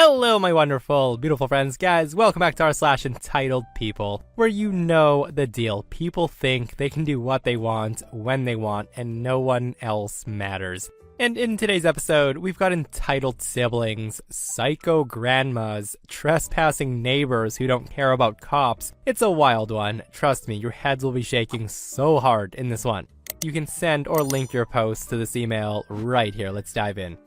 Hello, my wonderful, beautiful friends. Guys, welcome back to r/EntitledPeople, where you know the deal. People think they can do what they want, when they want, and no one else matters. And in today's episode, we've got entitled siblings, psycho grandmas, trespassing neighbors who don't care about cops. It's a wild one. Trust me, your heads will be shaking so hard in this one. You can send or link your posts to this email right here. Let's dive in.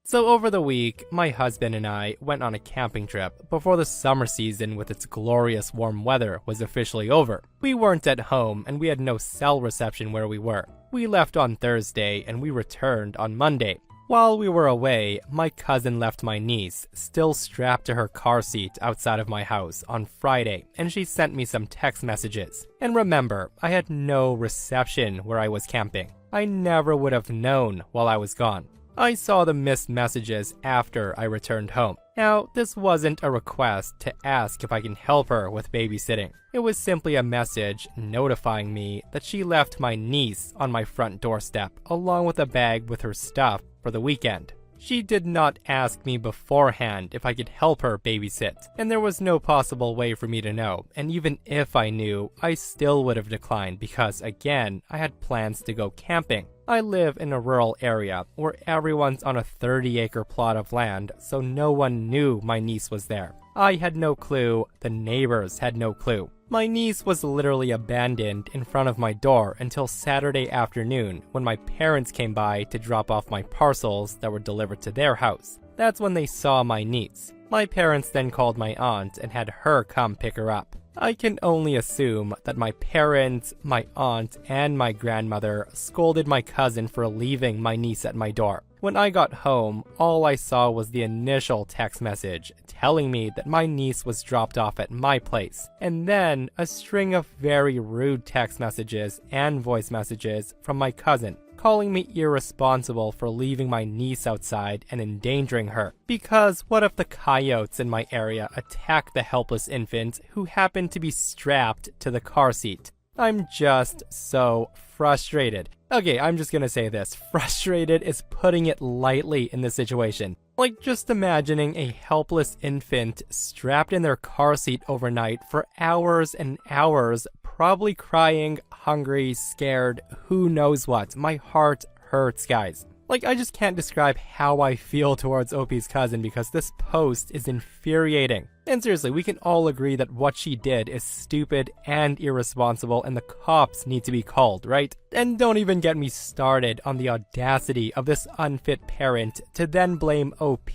So over the week, my husband and I went on a camping trip before the summer season with its glorious warm weather was officially over. We weren't at home and we had no cell reception where we were. We left on Thursday and we returned on Monday. While we were away, my cousin left my niece still strapped to her car seat outside of my house on Friday, and she sent me some text messages. And remember, I had no reception where I was camping. I never would have known while I was gone. I saw the missed messages after I returned home. Now, this wasn't a request to ask if I can help her with babysitting. It was simply a message notifying me that she left my niece on my front doorstep along with a bag with her stuff for the weekend. She did not ask me beforehand if I could help her babysit, and there was no possible way for me to know, and even if I knew, I still would have declined because, again, I had plans to go camping. I live in a rural area where everyone's on a 30-acre plot of land, so no one knew my niece was there. I had no clue, the neighbors had no clue. My niece was literally abandoned in front of my door until Saturday afternoon when my parents came by to drop off my parcels that were delivered to their house. That's when they saw my niece. My parents then called my aunt and had her come pick her up. I can only assume that my parents, my aunt, and my grandmother scolded my cousin for leaving my niece at my door. When I got home, all I saw was the initial text message telling me that my niece was dropped off at my place, and then a string of very rude text messages and voice messages from my cousin, calling me irresponsible for leaving my niece outside and endangering her. Because what if the coyotes in my area attack the helpless infant who happened to be strapped to the car seat? I'm just so frustrated. Okay, I'm just gonna say this. Frustrated is putting it lightly in this situation. Like just imagining a helpless infant strapped in their car seat overnight for hours and hours, probably crying, hungry, scared, who knows what. My heart hurts, guys. Like, I just can't describe how I feel towards OP's cousin because this post is infuriating. And seriously, we can all agree that what she did is stupid and irresponsible and the cops need to be called, right? And don't even get me started on the audacity of this unfit parent to then blame OP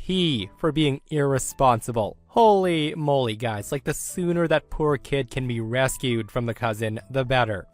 for being irresponsible. Holy moly, guys, like the sooner that poor kid can be rescued from the cousin, the better.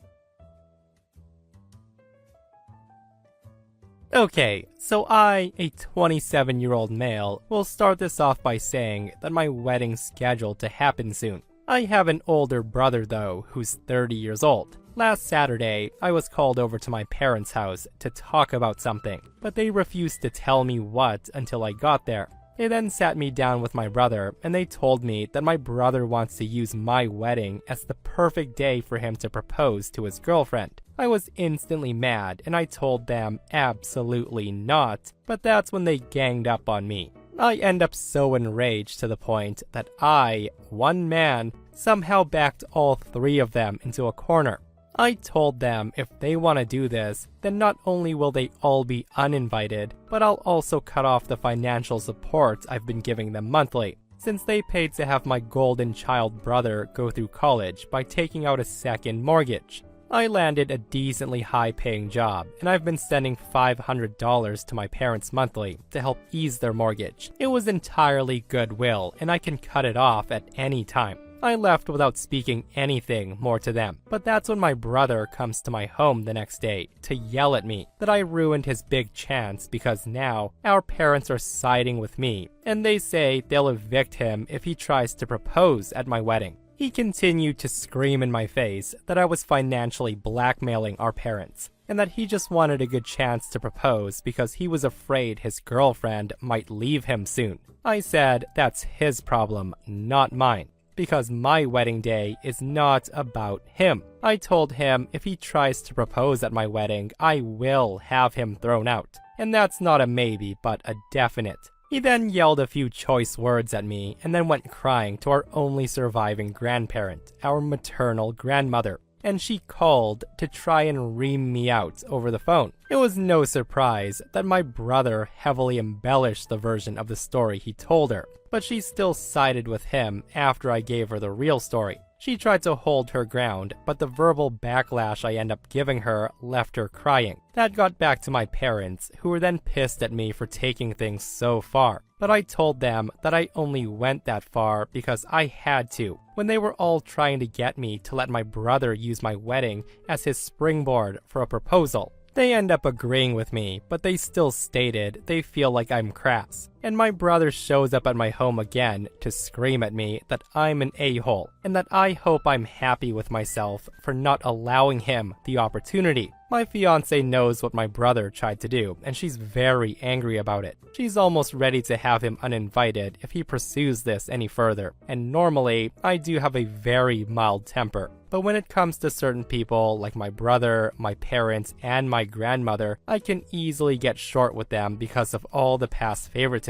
Okay, so I, a 27-year-old male, will start this off by saying that my wedding's scheduled to happen soon. I have an older brother though, who's 30 years old. Last Saturday, I was called over to my parents' house to talk about something, but they refused to tell me what until I got there. They then sat me down with my brother, and they told me that my brother wants to use my wedding as the perfect day for him to propose to his girlfriend. I was instantly mad, and I told them absolutely not, but that's when they ganged up on me. I end up so enraged to the point that I, one man, somehow backed all three of them into a corner. I told them if they want to do this, then not only will they all be uninvited, but I'll also cut off the financial support I've been giving them monthly, since they paid to have my golden child brother go through college by taking out a second mortgage. I landed a decently high-paying job, and I've been sending $500 to my parents monthly to help ease their mortgage. It was entirely goodwill, and I can cut it off at any time. I left without speaking anything more to them, but that's when my brother comes to my home the next day to yell at me that I ruined his big chance because now our parents are siding with me, and they say they'll evict him if he tries to propose at my wedding. He continued to scream in my face that I was financially blackmailing our parents, and that he just wanted a good chance to propose because he was afraid his girlfriend might leave him soon. I said that's his problem, not mine, because my wedding day is not about him. I told him if he tries to propose at my wedding, I will have him thrown out. and that's not a maybe, but a definite. He then yelled a few choice words at me and then went crying to our only surviving grandparent, our maternal grandmother, and she called to try and ream me out over the phone. It was no surprise that my brother heavily embellished the version of the story he told her, but she still sided with him after I gave her the real story. She tried to hold her ground, but the verbal backlash I end up giving her left her crying. That got back to my parents, who were then pissed at me for taking things so far. But I told them that I only went that far because I had to, when they were all trying to get me to let my brother use my wedding as his springboard for a proposal. They end up agreeing with me, but they still stated they feel like I'm crass. And my brother shows up at my home again to scream at me that I'm an a-hole, and that I hope I'm happy with myself for not allowing him the opportunity. My fiancé knows what my brother tried to do, and she's very angry about it. She's almost ready to have him uninvited if he pursues this any further, and normally, I do have a very mild temper. But when it comes to certain people, like my brother, my parents, and my grandmother, I can easily get short with them because of all the past favoritism.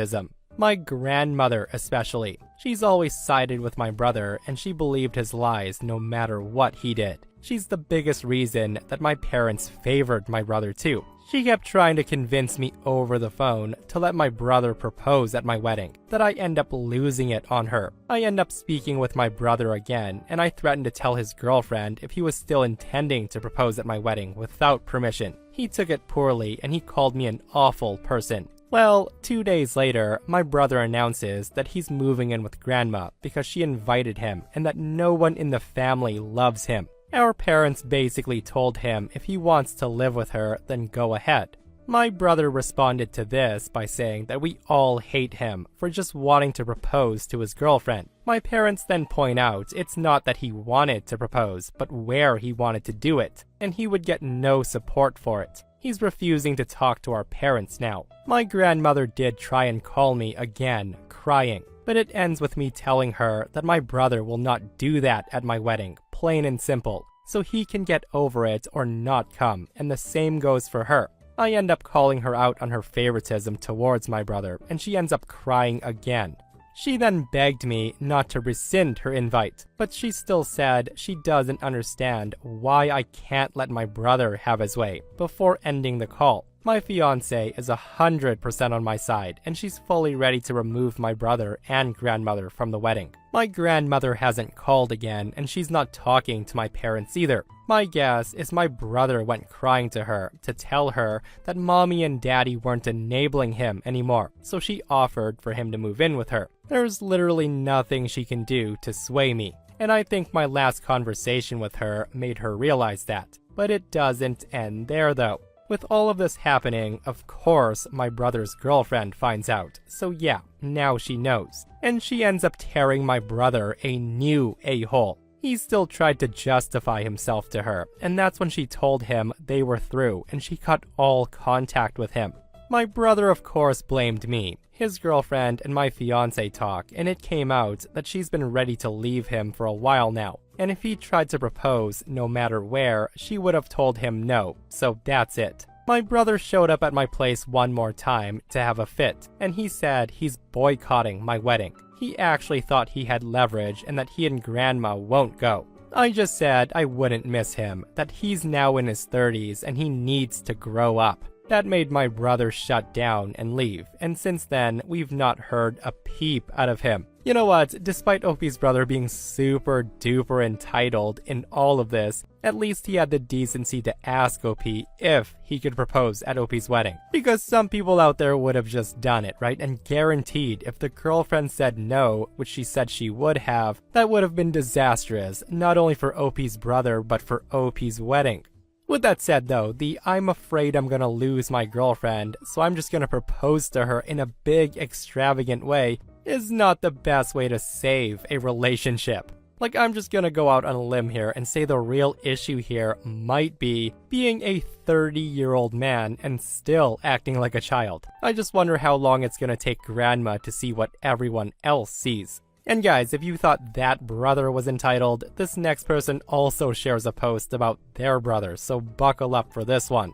My grandmother especially. She's always sided with my brother, and she believed his lies no matter what he did. She's the biggest reason that my parents favored my brother too. She kept trying to convince me over the phone to let my brother propose at my wedding, that I end up losing it on her. I end up speaking with my brother again, and I threatened to tell his girlfriend if he was still intending to propose at my wedding without permission. He took it poorly, and he called me an awful person. Well, 2 days later, my brother announces that he's moving in with grandma because she invited him and that no one in the family loves him. Our parents basically told him if he wants to live with her, then go ahead. My brother responded to this by saying that we all hate him for just wanting to propose to his girlfriend. My parents then point out it's not that he wanted to propose, but where he wanted to do it, and he would get no support for it. He's refusing to talk to our parents now. My grandmother did try and call me again, crying, but it ends with me telling her that my brother will not do that at my wedding, plain and simple, so he can get over it or not come, and the same goes for her. I end up calling her out on her favoritism towards my brother, and she ends up crying again. She then begged me not to rescind her invite, but she still said she doesn't understand why I can't let my brother have his way before ending the call. My fiancé is 100% on my side, and she's fully ready to remove my brother and grandmother from the wedding. My grandmother hasn't called again, and she's not talking to my parents either. My guess is my brother went crying to her to tell her that mommy and daddy weren't enabling him anymore, so she offered for him to move in with her. There's literally nothing she can do to sway me, and I think my last conversation with her made her realize that. But it doesn't end there though. With all of this happening, of course, my brother's girlfriend finds out, so yeah, now she knows. And she ends up tearing my brother a new a-hole. He still tried to justify himself to her, and that's when she told him they were through and she cut all contact with him. My brother, of course, blamed me. His girlfriend and my fiancé talk, and it came out that she's been ready to leave him for a while now. And if he tried to propose, no matter where, she would have told him no, so that's it. My brother showed up at my place one more time to have a fit, and he said he's boycotting my wedding. He actually thought he had leverage and that he and grandma won't go. I just said I wouldn't miss him, that he's now in his 30s and he needs to grow up. That made my brother shut down and leave, and since then, we've not heard a peep out of him. You know what, despite Opie's brother being super duper entitled in all of this, at least he had the decency to ask Opie if he could propose at Opie's wedding. Because some people out there would have just done it, right? And guaranteed if the girlfriend said no, which she said she would have, that would have been disastrous, not only for Opie's brother, but for Opie's wedding. With that said though, the I'm afraid I'm gonna lose my girlfriend, so I'm just gonna propose to her in a big extravagant way is not the best way to save a relationship. Like, I'm just gonna go out on a limb here and say the real issue here might be being a 30-year-old man and still acting like a child. I just wonder how long it's gonna take grandma to see what everyone else sees. And guys, if you thought that brother was entitled, this next person also shares a post about their brother, so buckle up for this one.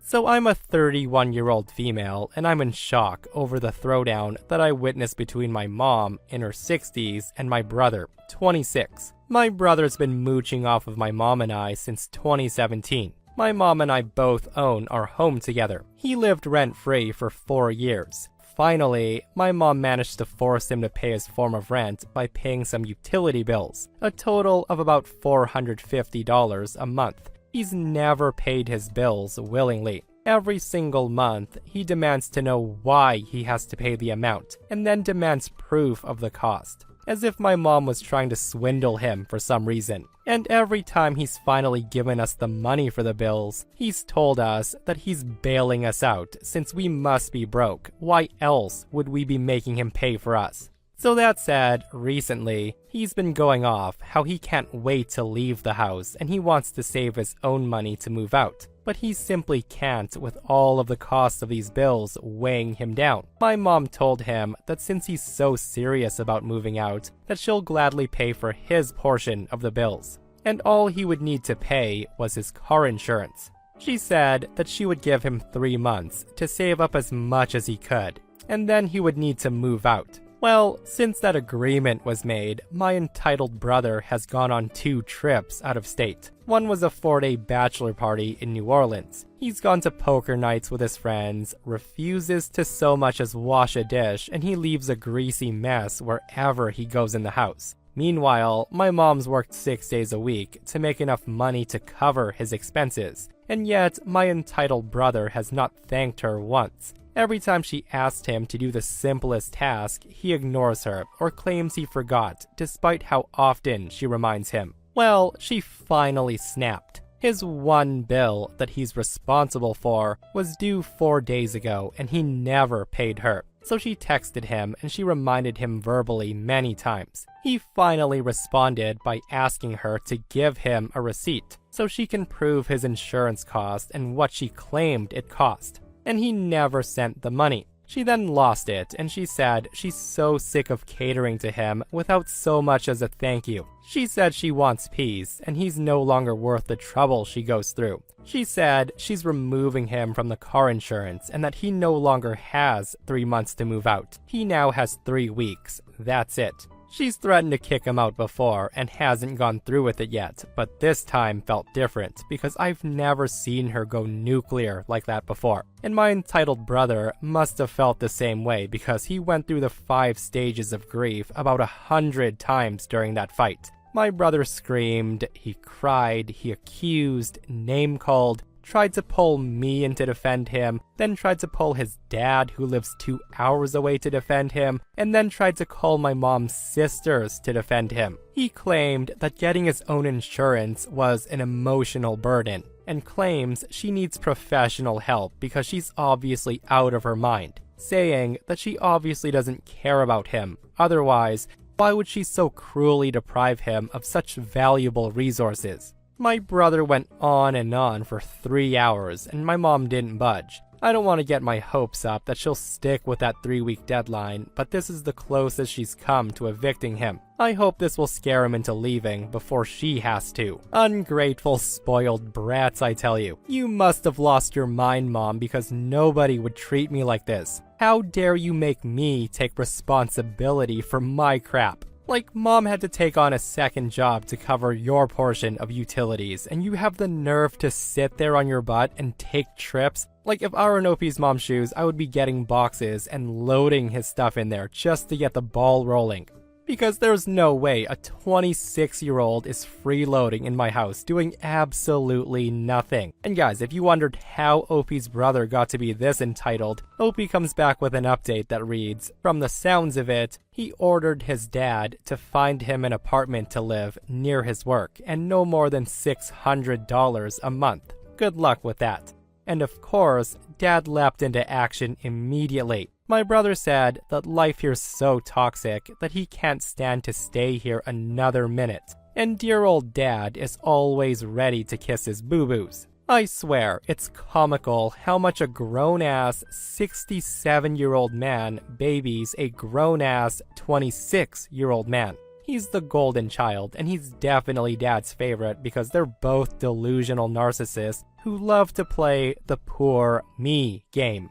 So I'm a 31-year-old female, and I'm in shock over the throwdown that I witnessed between my mom, in her 60s, and my brother, 26. My brother's been mooching off of my mom and I since 2017. My mom and I both own our home together. He lived rent-free for 4 years. Finally, my mom managed to force him to pay his form of rent by paying some utility bills, a total of about $450 a month. He's never paid his bills willingly. Every single month, he demands to know why he has to pay the amount, and then demands proof of the cost, as if my mom was trying to swindle him for some reason. And every time he's finally given us the money for the bills, he's told us that he's bailing us out since we must be broke. Why else would we be making him pay for us? So that said, recently, he's been going off how he can't wait to leave the house and he wants to save his own money to move out. But he simply can't with all of the costs of these bills weighing him down. My mom told him that since he's so serious about moving out, that she'll gladly pay for his portion of the bills. And all he would need to pay was his car insurance. She said that she would give him 3 months to save up as much as he could, and then he would need to move out. Well, since that agreement was made, my entitled brother has gone on 2 trips out of state. One was a 4-day bachelor party in New Orleans. He's gone to poker nights with his friends, refuses to so much as wash a dish, and he leaves a greasy mess wherever he goes in the house. Meanwhile, my mom's worked 6 days a week to make enough money to cover his expenses, and yet my entitled brother has not thanked her once. Every time she asked him to do the simplest task, he ignores her or claims he forgot, despite how often she reminds him. Well, she finally snapped. His one bill that he's responsible for was due 4 days ago, and he never paid her. So she texted him and she reminded him verbally many times. He finally responded by asking her to give him a receipt so she can prove his insurance cost and what she claimed it cost. And he never sent the money. She then lost it, and she said she's so sick of catering to him without so much as a thank you. She said she wants peace, and he's no longer worth the trouble she goes through. She said she's removing him from the car insurance and that he no longer has 3 months to move out. He now has 3 weeks. That's it. She's threatened to kick him out before and hasn't gone through with it yet, but this time felt different because I've never seen her go nuclear like that before. And my entitled brother must have felt the same way because he went through the 5 stages of grief about 100 times during that fight. My brother screamed, he cried, he accused, name-called, tried to pull me in to defend him, then tried to pull his dad who lives 2 hours away to defend him, and then tried to call my mom's sisters to defend him. He claimed that getting his own insurance was an emotional burden, and claims she needs professional help because she's obviously out of her mind, saying that she obviously doesn't care about him. Otherwise, why would she so cruelly deprive him of such valuable resources? My brother went on for 3 hours, and my mom didn't budge. I don't want to get my hopes up that she'll stick with that 3-week deadline, but this is the closest she's come to evicting him. I hope this will scare him into leaving before she has to. Ungrateful, spoiled brats, I tell you. You must have lost your mind, Mom, because nobody would treat me like this. How dare you make me take responsibility for my crap? Like, Mom had to take on a second job to cover your portion of utilities, and you have the nerve to sit there on your butt and take trips? Like, if I were in OP's mom's shoes, I would be getting boxes and loading his stuff in there just to get the ball rolling. Because there's no way a 26-year-old is freeloading in my house doing absolutely nothing. And guys, if you wondered how OP's brother got to be this entitled, OP comes back with an update that reads, from the sounds of it, he ordered his dad to find him an apartment to live near his work and no more than $600 a month. Good luck with that. And of course, Dad leapt into action immediately. My brother said that life here's so toxic that he can't stand to stay here another minute. And dear old Dad is always ready to kiss his boo-boos. I swear, it's comical how much a grown-ass 67-year-old man babies a grown-ass 26-year-old man. He's the golden child, and he's definitely Dad's favorite because they're both delusional narcissists who love to play the poor me game.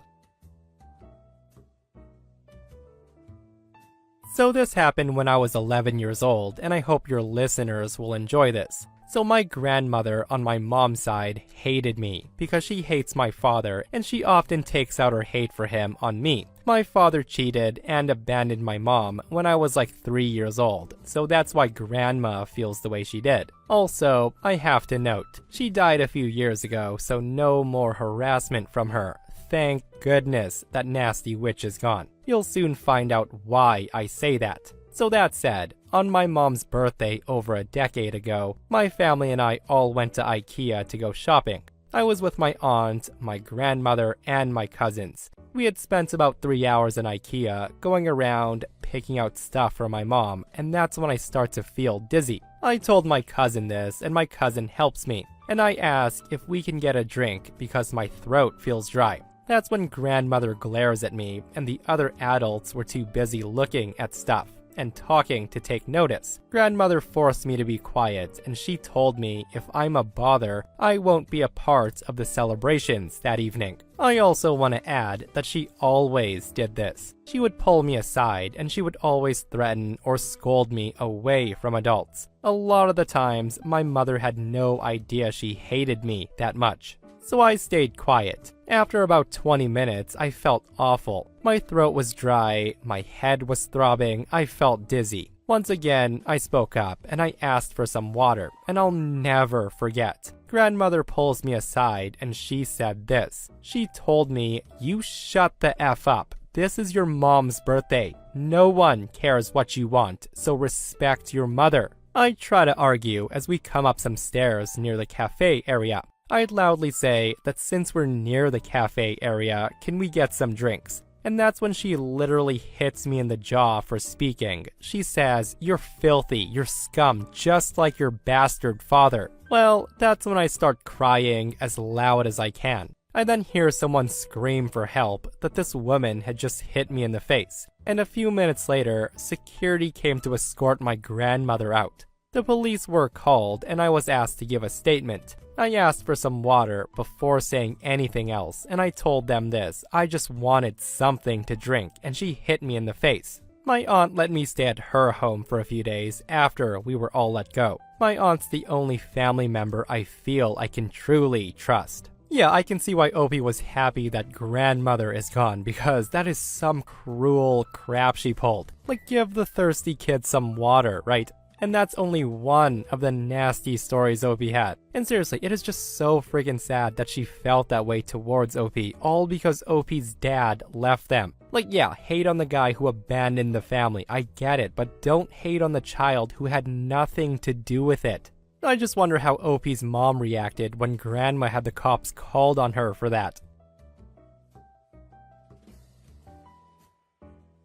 So this happened when I was 11 years old, and I hope your listeners will enjoy this. So my grandmother on my mom's side hated me because she hates my father, and she often takes out her hate for him on me. My father cheated and abandoned my mom when I was like 3 years old, so that's why grandma feels the way she did. Also, I have to note, she died a few years ago, so no more harassment from her. Thank goodness that nasty witch is gone. You'll soon find out why I say that. So that said, on my mom's birthday over a decade ago, my family and I all went to IKEA to go shopping. I was with my aunt, my grandmother, and my cousins. We had spent about 3 hours in IKEA going around picking out stuff for my mom, and that's when I start to feel dizzy. I told my cousin this, and my cousin helps me, and I ask if we can get a drink because my throat feels dry. That's when grandmother glares at me, and the other adults were too busy looking at stuff and talking to take notice. Grandmother forced me to be quiet, and she told me if I'm a bother, I won't be a part of the celebrations that evening. I also want to add that she always did this. She would pull me aside, and she would always threaten or scold me away from adults. A lot of the times, my mother had no idea she hated me that much. So I stayed quiet. After about 20 minutes, I felt awful. My throat was dry, my head was throbbing, I felt dizzy. Once again, I spoke up and I asked for some water, and I'll never forget. Grandmother pulls me aside and she said this. She told me, "You shut the F up. This is your mom's birthday. No one cares what you want, so respect your mother." I try to argue as we come up some stairs near the cafe area. I'd loudly say that since we're near the cafe area, can we get some drinks? And that's when she literally hits me in the jaw for speaking. She says, "You're filthy, you're scum, just like your bastard father." Well, that's when I start crying as loud as I can. I then hear someone scream for help that this woman had just hit me in the face. And a few minutes later, security came to escort my grandmother out. The police were called and I was asked to give a statement. I asked for some water before saying anything else, and I told them this. I just wanted something to drink, and she hit me in the face. My aunt let me stay at her home for a few days after we were all let go. My aunt's the only family member I feel I can truly trust. Yeah, I can see why Opie was happy that grandmother is gone, because that is some cruel crap she pulled. Like, give the thirsty kid some water, right? And that's only one of the nasty stories Opie had. And seriously, it is just so friggin' sad that she felt that way towards Opie, all because Opie's dad left them. Like, yeah, hate on the guy who abandoned the family, I get it, but don't hate on the child who had nothing to do with it. I just wonder how Opie's mom reacted when grandma had the cops called on her for that.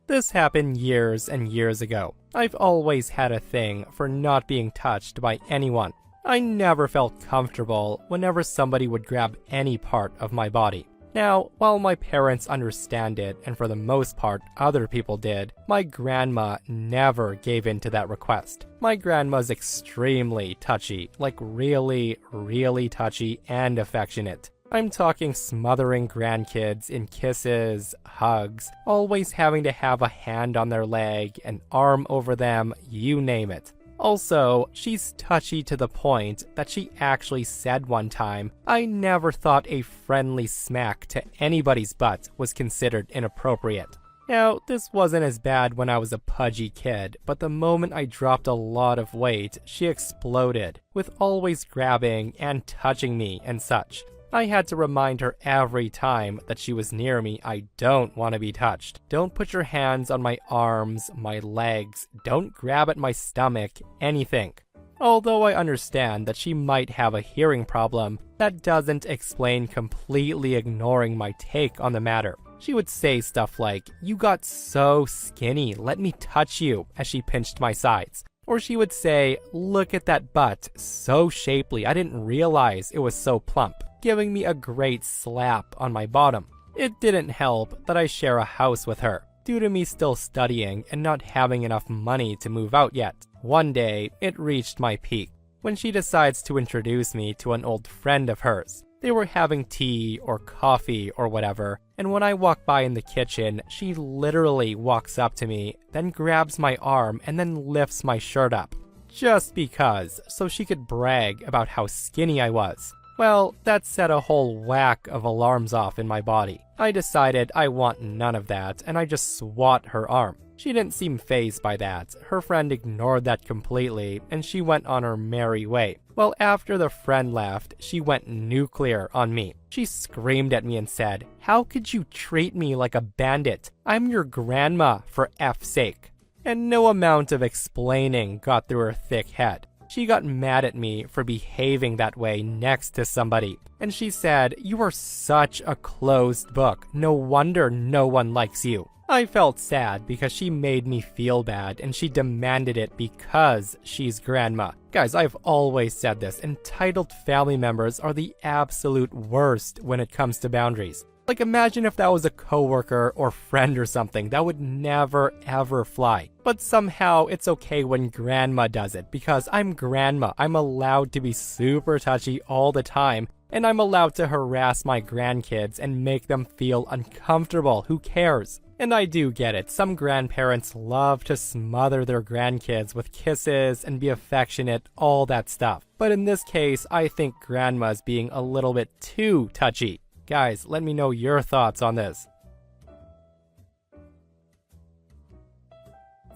This happened years and years ago. I've always had a thing for not being touched by anyone. I never felt comfortable whenever somebody would grab any part of my body. Now, while my parents understand it, and for the most part other people did, my grandma never gave in to that request. My grandma's extremely touchy, like really, really touchy and affectionate. I'm talking smothering grandkids in kisses, hugs, always having to have a hand on their leg, an arm over them, you name it. Also, she's touchy to the point that she actually said one time, "I never thought a friendly smack to anybody's butt was considered inappropriate." Now, this wasn't as bad when I was a pudgy kid, but the moment I dropped a lot of weight, she exploded, with always grabbing and touching me and such. I had to remind her every time that she was near me, "I don't want to be touched. Don't put your hands on my arms, my legs, don't grab at my stomach, anything." Although I understand that she might have a hearing problem, that doesn't explain completely ignoring my take on the matter. She would say stuff like, "You got so skinny, let me touch you," as she pinched my sides. Or she would say, "Look at that butt, so shapely, I didn't realize it was so plump," giving me a great slap on my bottom. It didn't help that I share a house with her, due to me still studying and not having enough money to move out yet. One day, it reached my peak, when she decides to introduce me to an old friend of hers. They were having tea or coffee or whatever, and when I walk by in the kitchen, she literally walks up to me, then grabs my arm and then lifts my shirt up. Just because, so she could brag about how skinny I was. Well, that set a whole whack of alarms off in my body. I decided I want none of that, and I just swat her arm. She didn't seem fazed by that. Her friend ignored that completely, and she went on her merry way. Well, after the friend left, she went nuclear on me. She screamed at me and said, "How could you treat me like a bandit? I'm your grandma, for F's sake." And no amount of explaining got through her thick head. She got mad at me for behaving that way next to somebody. And she said, "You are such a closed book. No wonder no one likes you." I felt sad because she made me feel bad and she demanded it because she's grandma. Guys, I've always said this. Entitled family members are the absolute worst when it comes to boundaries. Like, imagine if that was a coworker or friend or something. That would never ever fly. But somehow it's okay when grandma does it because I'm grandma. I'm allowed to be super touchy all the time. And I'm allowed to harass my grandkids and make them feel uncomfortable. Who cares? And I do get it. Some grandparents love to smother their grandkids with kisses and be affectionate, all that stuff. But in this case, I think grandma's being a little bit too touchy. Guys, let me know your thoughts on this.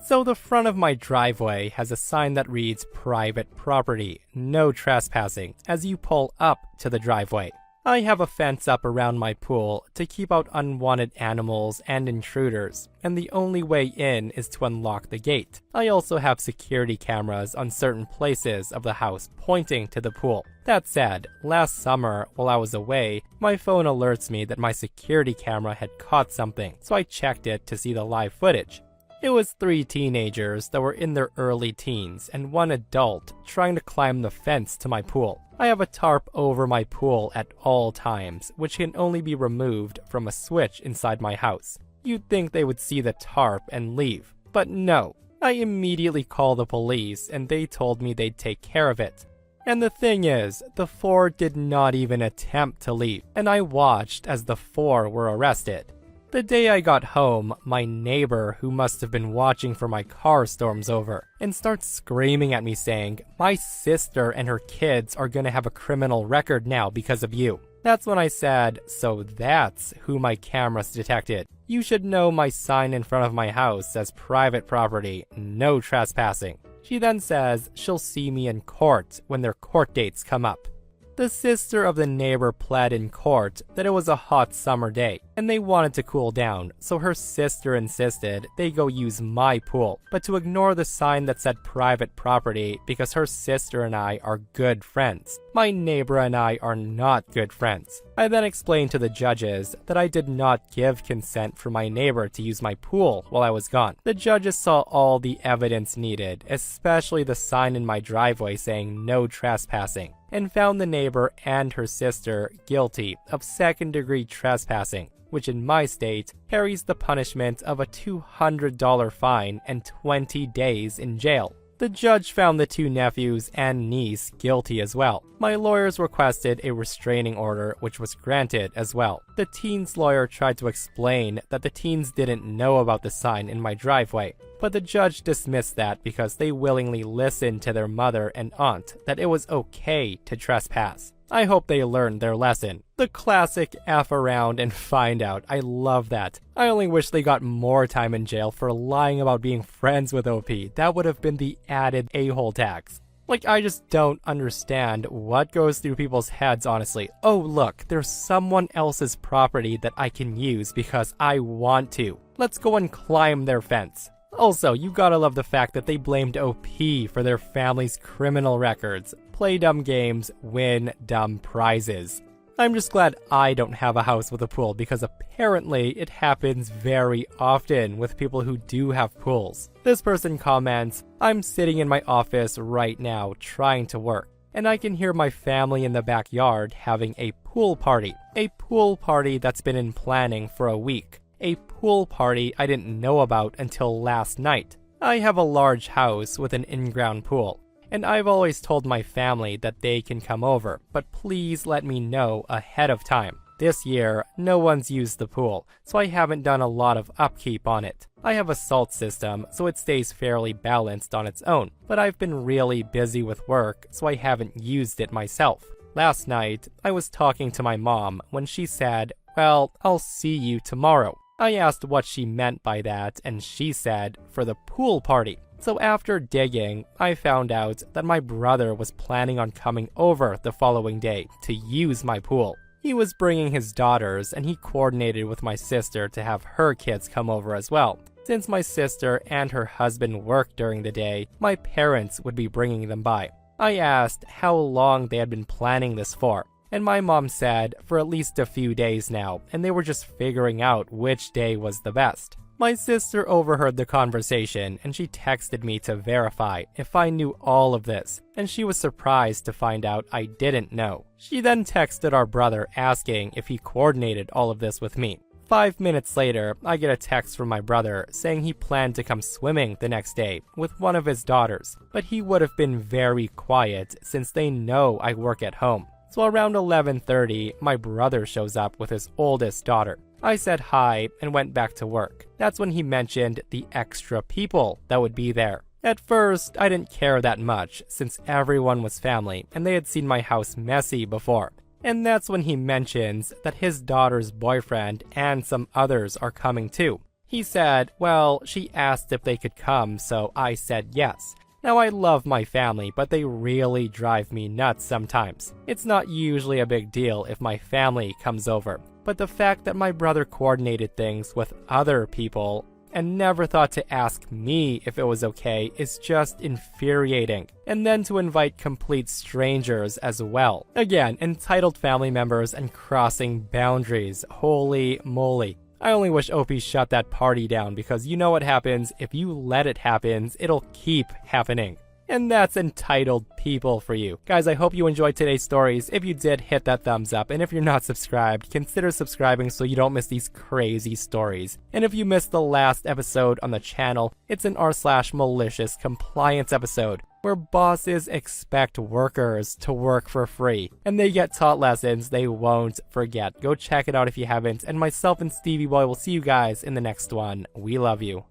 So the front of my driveway has a sign that reads "Private Property, No Trespassing" as you pull up to the driveway. I have a fence up around my pool to keep out unwanted animals and intruders, and the only way in is to unlock the gate. I also have security cameras on certain places of the house pointing to the pool. That said, last summer, while I was away, my phone alerts me that my security camera had caught something, so I checked it to see the live footage. It was 3 teenagers that were in their early teens and 1 adult trying to climb the fence to my pool. I have a tarp over my pool at all times, which can only be removed from a switch inside my house. You'd think they would see the tarp and leave, but no. I immediately called the police and they told me they'd take care of it. And the thing is, the 4 did not even attempt to leave, and I watched as the 4 were arrested. The day I got home, my neighbor, who must have been watching for my car, storms over and starts screaming at me saying, "My sister and her kids are gonna have a criminal record now because of you." That's when I said, "So that's who my cameras detected. You should know my sign in front of my house says private property, no trespassing." She then says she'll see me in court when their court dates come up. The sister of the neighbor pled in court that it was a hot summer day, and they wanted to cool down, so her sister insisted they go use my pool, but to ignore the sign that said private property because her sister and I are good friends. My neighbor and I are not good friends. I then explained to the judges that I did not give consent for my neighbor to use my pool while I was gone. The judges saw all the evidence needed, especially the sign in my driveway saying no trespassing, and found the neighbor and her sister guilty of second-degree trespassing, which in my state carries the punishment of a $200 fine and 20 days in jail. The judge found the 2 nephews and niece guilty as well. My lawyers requested a restraining order, which was granted as well. The teen's lawyer tried to explain that the teens didn't know about the sign in my driveway, but the judge dismissed that because they willingly listened to their mother and aunt that it was okay to trespass. I hope they learned their lesson. The classic F around and find out. I love that. I only wish they got more time in jail for lying about being friends with OP. That would have been the added a-hole tax. Like, I just don't understand what goes through people's heads, honestly. Oh, look, there's someone else's property that I can use because I want to. Let's go and climb their fence. Also, you gotta love the fact that they blamed OP for their family's criminal records. Play dumb games, win dumb prizes. I'm just glad I don't have a house with a pool because apparently it happens very often with people who do have pools. This person comments, "I'm sitting in my office right now trying to work, and I can hear my family in the backyard having a pool party. A pool party that's been in planning for a week. A pool party I didn't know about until last night. I have a large house with an in-ground pool. and I've always told my family that they can come over, but please let me know ahead of time. This year, no one's used the pool, so I haven't done a lot of upkeep on it. I have a salt system, so it stays fairly balanced on its own, but I've been really busy with work, so I haven't used it myself. Last night, I was talking to my mom when she said, "Well, I'll see you tomorrow." I asked what she meant by that, and she said, "For the pool party." So after digging, I found out that my brother was planning on coming over the following day to use my pool. He was bringing his daughters, and he coordinated with my sister to have her kids come over as well. Since my sister and her husband work during the day, my parents would be bringing them by. I asked how long they had been planning this for, and my mom said for at least a few days now, and they were just figuring out which day was the best. My sister overheard the conversation, and she texted me to verify if I knew all of this, and she was surprised to find out I didn't know. She then texted our brother asking if he coordinated all of this with me. 5 minutes later, I get a text from my brother saying he planned to come swimming the next day with one of his daughters, but he would have been very quiet since they know I work at home. So around 11:30, my brother shows up with his oldest daughter. I said hi and went back to work. That's when he mentioned the extra people that would be there. At first, I didn't care that much since everyone was family and they had seen my house messy before. And that's when he mentions that his daughter's boyfriend and some others are coming too. He said, well, she asked if they could come, so I said yes. Now, I love my family, but they really drive me nuts sometimes. It's not usually a big deal if my family comes over, but the fact that my brother coordinated things with other people and never thought to ask me if it was okay is just infuriating. And then to invite complete strangers as well. Again, entitled family members and crossing boundaries. Holy moly. I only wish OP shut that party down because you know what happens if you let it happen, it'll keep happening. And that's entitled people for you. Guys, I hope you enjoyed today's stories. If you did, hit that thumbs up. And if you're not subscribed, consider subscribing so you don't miss these crazy stories. And if you missed the last episode on the channel, it's an r/malicious compliance episode where bosses expect workers to work for free. And they get taught lessons they won't forget. Go check it out if you haven't. And myself and Stevie Boy will see you guys in the next one. We love you.